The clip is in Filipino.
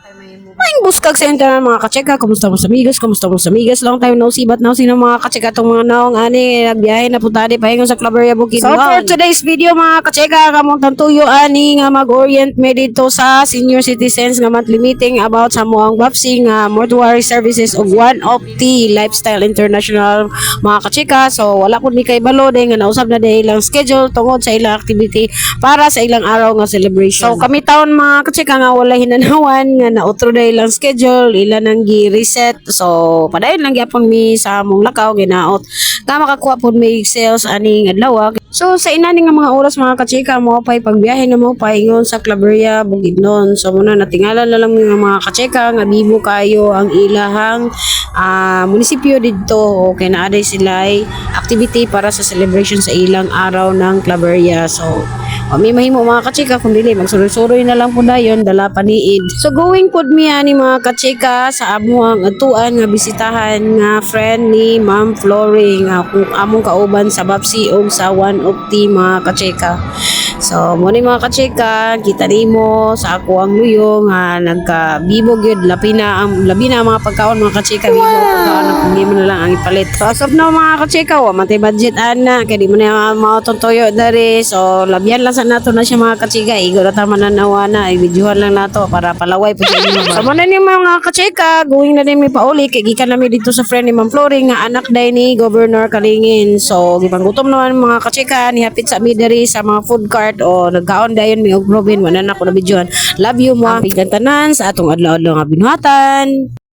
Maing buskag sa internet mga kacheka. Kumusta mo sa amigas? Kumusta mo sa amigas? Long time no see, but now sino mga kacheka itong mga naong ani nagbiyahe na punta di pahingon sa Claveria Bukidnon. So for today's video mga kacheka, kamong tantuyo ani nga mag-orient me dito sa senior citizens nga monthly meeting about sa moang BAPSI nga mortuary services of One of the Lifestyle International mga kacheka. So wala pud mi kay balo day nga nausab na day ilang schedule tungod sa ilang activity para sa ilang araw nga celebration. So kami taon mga kacheka nga wala hinanawan nga nautro day ilang schedule, ilan ang gi-reset. So padayon lang gyapon mi sa among lakaw ginaot nga makakuha pud mi sales aning adlaw. So sa inani nga mga oras mga kachika mo pay pagbiyahe na mo paingon sa Claveria Bukidnon. So muna natingala na lang mga kachika nga bibo kayo ang ilahang munisipyo didto. Okay na aday sila activity para sa celebration sa ilang araw ng Claveria. So may mahimo mga kachika kung dili magsuroy-suroy na lang po dayon dala paniid. So going pod mi ani mga kachika sa amuang atuan nga bisitahan nga friend ni Ma'am Floring nga among kauban sa BAPSI og sa One of the mga kachika. So mo ni mga kachika kita nimo sa ako ang luyo nga nagkabibog yun labi na mga pagkaon mga kachika bibo pagkaon na kung mo na lang ang ipalit. So as of now mga kachika wa matay budget ana kay di mo na mautontoyo dari. So labyan lang sa nato na siya mga kachika igo na tama na nawa na i-videohan lang nato para palaway po sa inyo. So mo na ni mga kachika going na din mi pauli kay gikan nami dito sa friend ni Ma'am Floring nga anak day ni Governor Kalingin. So gipanggutom naman mga kachika ni hapit sa midari sa mga food cart o nagkaon dayon mi og Robin wala na ko na videohan. Love you mo ang tanan sa atong adlaw-adlaw nga binuhatan.